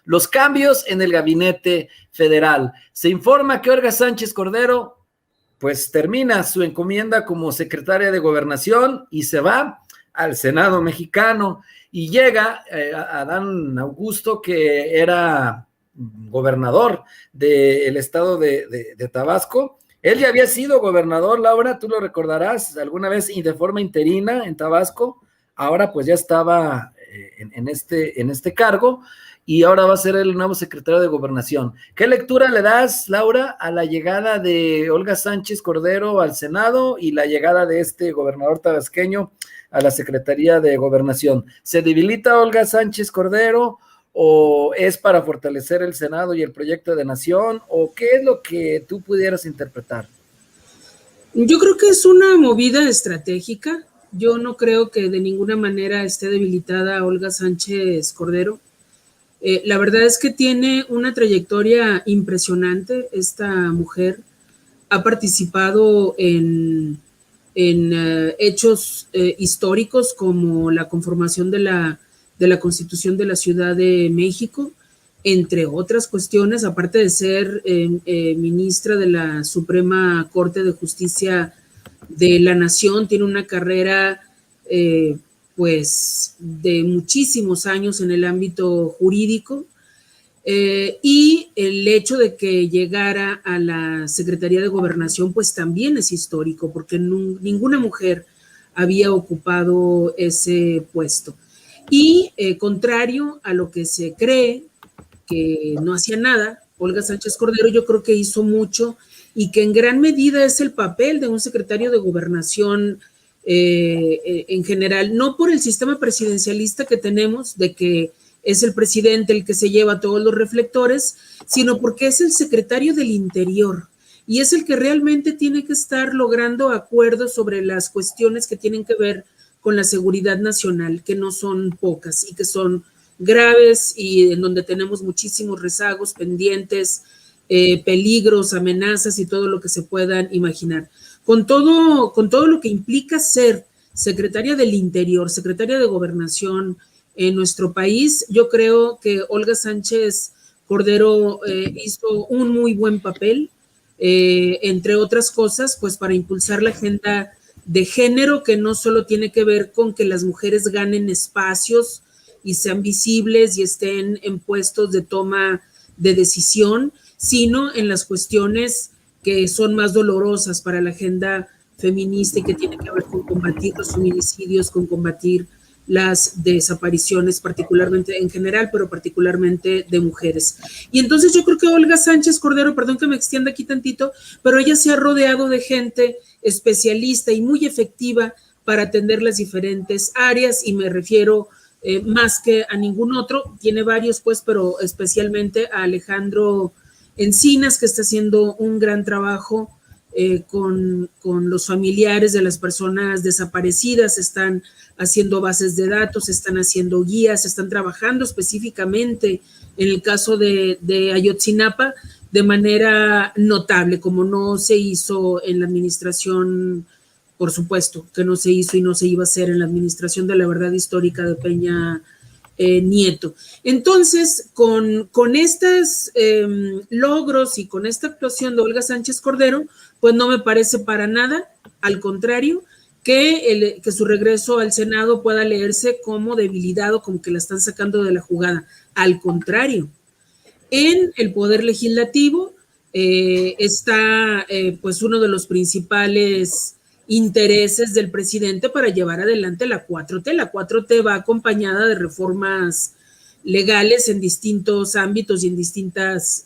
Los cambios en el gabinete federal. Se informa que Olga Sánchez Cordero pues termina su encomienda como secretaria de Gobernación y se va al Senado mexicano y llega Adán Augusto, que era gobernador del estado de Tabasco. Él ya había sido gobernador, Laura, tú lo recordarás, alguna vez y de forma interina en Tabasco. Ahora pues ya estaba en este cargo y ahora va a ser el nuevo secretario de Gobernación. ¿Qué lectura le das, Laura, a la llegada de Olga Sánchez Cordero al Senado y la llegada de este gobernador tabasqueño a la Secretaría de Gobernación? ¿Se debilita Olga Sánchez Cordero o es para fortalecer el Senado y el proyecto de nación? ¿O qué es lo que tú pudieras interpretar? Yo creo que es una movida estratégica. Yo no creo que de ninguna manera esté debilitada Olga Sánchez Cordero. La verdad es que tiene una trayectoria impresionante. Esta mujer ha participado en hechos históricos como la conformación de la Constitución de la Ciudad de México, entre otras cuestiones, aparte de ser ministra de la Suprema Corte de Justicia de la Nación. Tiene una carrera pues de muchísimos años en el ámbito jurídico, y el hecho de que llegara a la Secretaría de Gobernación pues también es histórico, porque ninguna mujer había ocupado ese puesto. Y contrario a lo que se cree, que no hacía nada, Olga Sánchez Cordero yo creo que hizo mucho y que en gran medida es el papel de un secretario de Gobernación en general, no por el sistema presidencialista que tenemos, de que es el presidente el que se lleva todos los reflectores, sino porque es el secretario del Interior y es el que realmente tiene que estar logrando acuerdos sobre las cuestiones que tienen que ver con la seguridad nacional, que no son pocas y que son graves y en donde tenemos muchísimos rezagos pendientes, peligros, amenazas y todo lo que se puedan imaginar. Con todo lo que implica ser secretaria del Interior, secretaria de Gobernación en nuestro país, yo creo que Olga Sánchez Cordero hizo un muy buen papel, entre otras cosas, pues para impulsar la agenda de género, que no solo tiene que ver con que las mujeres ganen espacios y sean visibles y estén en puestos de toma de decisión, sino en las cuestiones que son más dolorosas para la agenda feminista y que tiene que ver con combatir los feminicidios, con combatir las desapariciones, particularmente en general, pero particularmente de mujeres. Y entonces yo creo que Olga Sánchez Cordero, perdón que me extienda aquí tantito, pero ella se ha rodeado de gente especialista y muy efectiva para atender las diferentes áreas, y me refiero más que a ningún otro, tiene varios pues, pero especialmente a Alejandro Encinas, que está haciendo un gran trabajo con los familiares de las personas desaparecidas, están haciendo bases de datos, están haciendo guías, están trabajando específicamente en el caso de Ayotzinapa de manera notable, como no se hizo en la administración, por supuesto, que no se hizo y no se iba a hacer en la administración de la verdad histórica de Peña Nieto. Entonces, con estos logros y con esta actuación de Olga Sánchez Cordero, pues no me parece para nada, al contrario, que su regreso al Senado pueda leerse como debilidad o como que la están sacando de la jugada. Al contrario, en el Poder Legislativo está pues uno de los principales intereses del presidente para llevar adelante la 4T. La 4T va acompañada de reformas legales en distintos ámbitos y en distintas,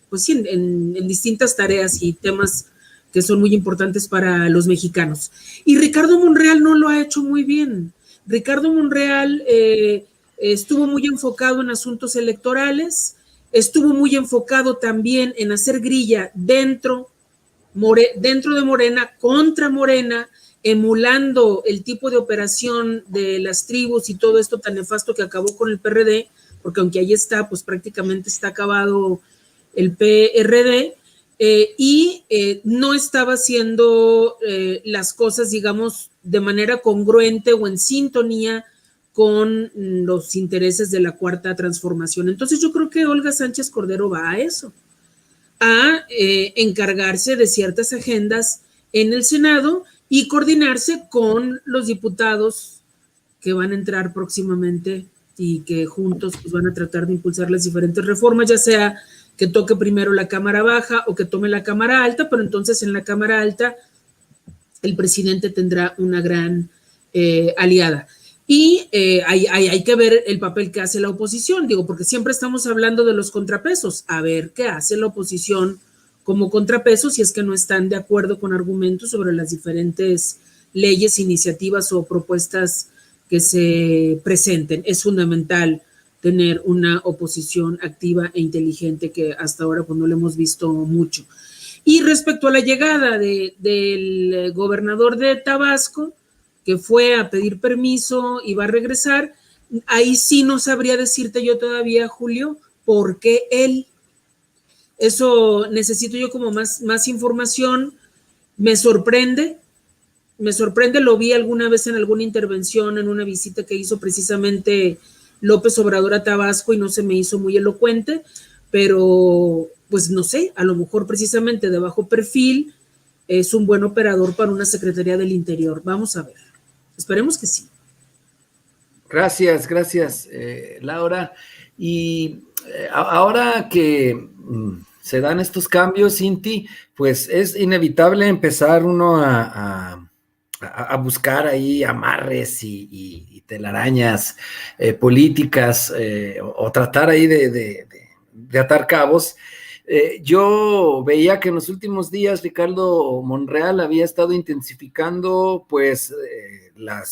pues sí, en distintas tareas y temas que son muy importantes para los mexicanos. Y Ricardo Monreal no lo ha hecho muy bien. Ricardo Monreal estuvo muy enfocado en asuntos electorales, estuvo muy enfocado también en hacer grilla dentro de Morena, contra Morena, emulando el tipo de operación de las tribus y todo esto tan nefasto que acabó con el PRD, porque aunque ahí está, pues prácticamente está acabado el PRD, y no estaba haciendo las cosas, digamos, de manera congruente o en sintonía con los intereses de la Cuarta Transformación. Entonces yo creo que Olga Sánchez Cordero va a eso, a encargarse de ciertas agendas en el Senado y coordinarse con los diputados que van a entrar próximamente y que juntos pues, van a tratar de impulsar las diferentes reformas, ya sea que toque primero la Cámara Baja o que tome la Cámara Alta, pero entonces en la Cámara Alta el presidente tendrá una gran aliada. Y hay que ver el papel que hace la oposición, digo, porque siempre estamos hablando de los contrapesos, a ver qué hace la oposición como contrapeso si es que no están de acuerdo con argumentos sobre las diferentes leyes, iniciativas o propuestas que se presenten. Es fundamental tener una oposición activa e inteligente que hasta ahora pues, no lo hemos visto mucho. Y respecto a la llegada del gobernador de Tabasco, que fue a pedir permiso y va a regresar, ahí sí no sabría decirte yo todavía, Julio, por qué él. Eso necesito yo como más información. Me sorprende, lo vi alguna vez en alguna intervención, en una visita que hizo precisamente López Obrador a Tabasco y no se me hizo muy elocuente, pero pues no sé, a lo mejor precisamente de bajo perfil es un buen operador para una Secretaría del Interior. Vamos a ver. Esperemos que sí. Gracias, Laura. Y ahora que se dan estos cambios, Cinti, pues es inevitable empezar uno a buscar ahí amarres y telarañas políticas o tratar ahí de atar cabos. Yo veía que en los últimos días Ricardo Monreal había estado intensificando pues la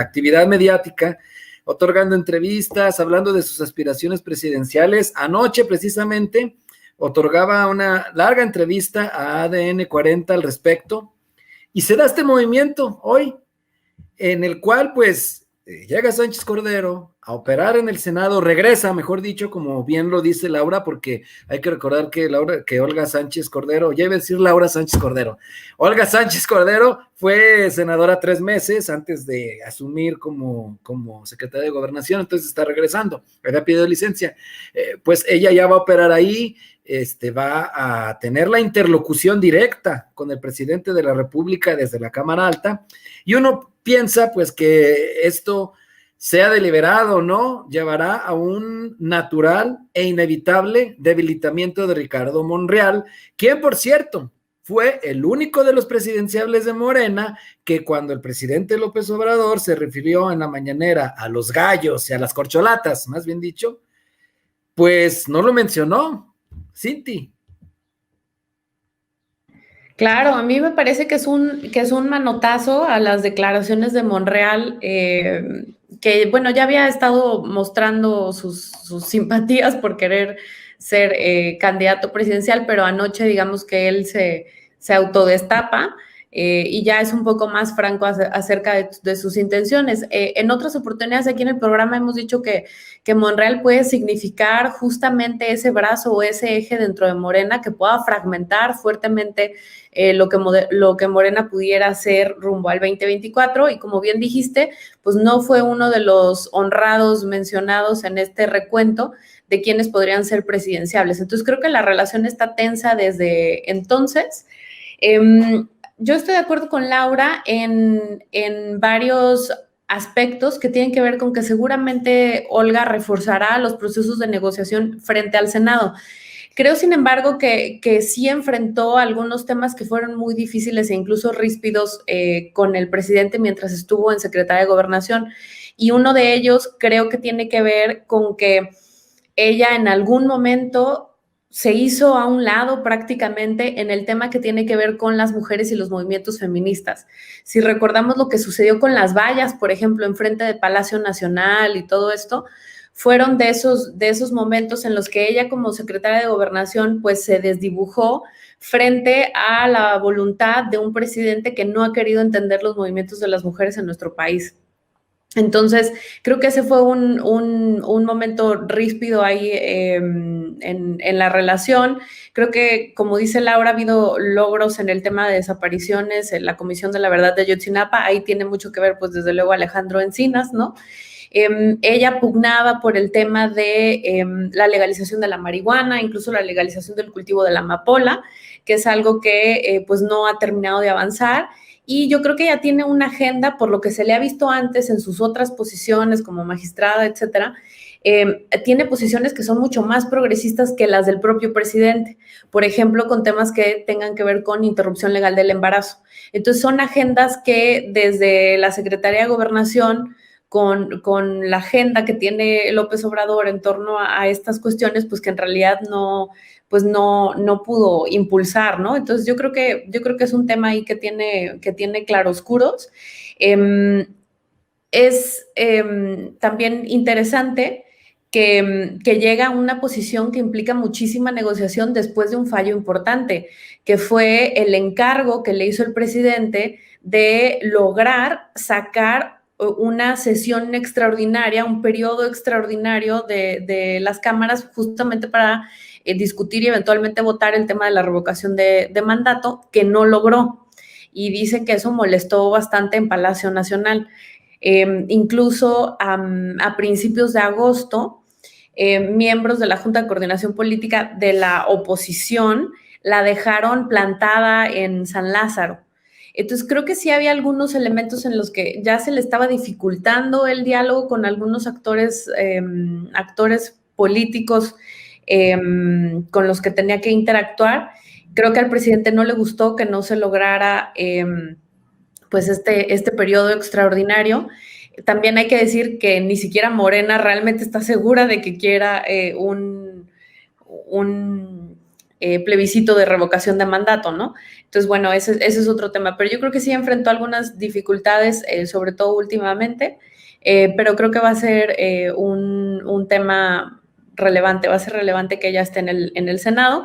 actividad mediática, otorgando entrevistas, hablando de sus aspiraciones presidenciales. Anoche precisamente otorgaba una larga entrevista a ADN 40 al respecto y se da este movimiento hoy en el cual pues llega Sánchez Cordero a operar en el Senado, regresa, mejor dicho, como bien lo dice Laura, porque hay que recordar que Olga Sánchez Cordero, ya iba a decir Laura Sánchez Cordero, Olga Sánchez Cordero fue senadora 3 meses antes de asumir como secretaria de Gobernación, entonces está regresando, había pedido licencia, pues ella ya va a operar ahí, va a tener la interlocución directa con el presidente de la República desde la Cámara Alta, y uno piensa pues que esto sea deliberado o no, llevará a un natural e inevitable debilitamiento de Ricardo Monreal, quien por cierto fue el único de los presidenciables de Morena que cuando el presidente López Obrador se refirió en la mañanera a los gallos y a las corcholatas, más bien dicho, pues no lo mencionó. Cinti. Claro, a mí me parece que es un manotazo a las declaraciones de Monreal, que bueno, ya había estado mostrando sus simpatías por querer ser candidato presidencial, pero anoche digamos que él se autodestapa y ya es un poco más franco acerca de sus intenciones. En otras oportunidades aquí en el programa hemos dicho que Monreal puede significar justamente ese brazo o ese eje dentro de Morena que pueda fragmentar fuertemente lo que Morena pudiera hacer rumbo al 2024 y como bien dijiste, pues no fue uno de los honrados mencionados en este recuento de quienes podrían ser presidenciables. Entonces creo que la relación está tensa desde entonces. Yo estoy de acuerdo con Laura en varios aspectos que tienen que ver con que seguramente Olga reforzará los procesos de negociación frente al Senado. Creo, sin embargo, que sí enfrentó algunos temas que fueron muy difíciles e incluso ríspidos con el presidente mientras estuvo en Secretaría de Gobernación. Y uno de ellos creo que tiene que ver con que ella en algún momento se hizo a un lado prácticamente en el tema que tiene que ver con las mujeres y los movimientos feministas. Si recordamos lo que sucedió con las vallas, por ejemplo, enfrente de Palacio Nacional y todo esto, fueron de esos momentos en los que ella como secretaria de Gobernación pues se desdibujó frente a la voluntad de un presidente que no ha querido entender los movimientos de las mujeres en nuestro país. Entonces, creo que ese fue un momento ríspido ahí en la relación. Creo que, como dice Laura, ha habido logros en el tema de desapariciones, en la Comisión de la Verdad de Ayotzinapa, ahí tiene mucho que ver, pues, desde luego, Alejandro Encinas, ¿no? Ella pugnaba por el tema de la legalización de la marihuana, incluso la legalización del cultivo de la amapola, que es algo que pues no ha terminado de avanzar. Y yo creo que ella tiene una agenda, por lo que se le ha visto antes en sus otras posiciones como magistrada, etcétera, tiene posiciones que son mucho más progresistas que las del propio presidente, por ejemplo, con temas que tengan que ver con interrupción legal del embarazo. Entonces, son agendas que desde la Secretaría de Gobernación, con la agenda que tiene López Obrador en torno a estas cuestiones, pues que en realidad no pudo impulsar, ¿no? Entonces, yo creo que es un tema ahí que tiene claroscuros. Es también interesante que llega a una posición que implica muchísima negociación después de un fallo importante, que fue el encargo que le hizo el presidente de lograr sacar una sesión extraordinaria, un periodo extraordinario de las cámaras justamente para discutir y eventualmente votar el tema de la revocación de mandato, que no logró. Y dice que eso molestó bastante en Palacio Nacional. Incluso a principios de agosto, miembros de la Junta de Coordinación Política de la oposición la dejaron plantada en San Lázaro. Entonces, creo que sí había algunos elementos en los que ya se le estaba dificultando el diálogo con algunos actores políticos con los que tenía que interactuar. Creo que al presidente no le gustó que no se lograra pues este periodo extraordinario. También hay que decir que ni siquiera Morena realmente está segura de que quiera un plebiscito de revocación de mandato, ¿no? Entonces, bueno, ese es otro tema, pero yo creo que sí enfrentó algunas dificultades, sobre todo últimamente, pero creo que va a ser un tema relevante, va a ser relevante que ella esté en el Senado,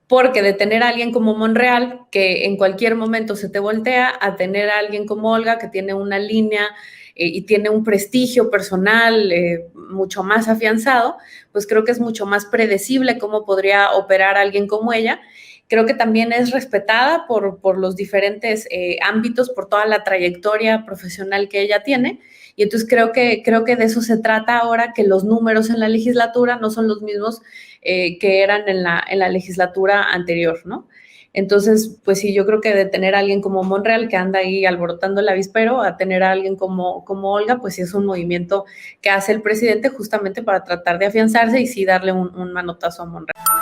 porque de tener a alguien como Monreal, que en cualquier momento se te voltea, a tener a alguien como Olga, que tiene una línea y tiene un prestigio personal mucho más afianzado, pues creo que es mucho más predecible cómo podría operar alguien como ella. Creo que también es respetada por los diferentes ámbitos, por toda la trayectoria profesional que ella tiene. Y entonces creo que de eso se trata ahora, que los números en la legislatura no son los mismos que eran en la legislatura anterior, ¿no? Entonces, pues sí, yo creo que de tener a alguien como Monreal, que anda ahí alborotando el avispero, a tener a alguien como Olga, pues sí es un movimiento que hace el presidente justamente para tratar de afianzarse y sí darle un manotazo a Monreal.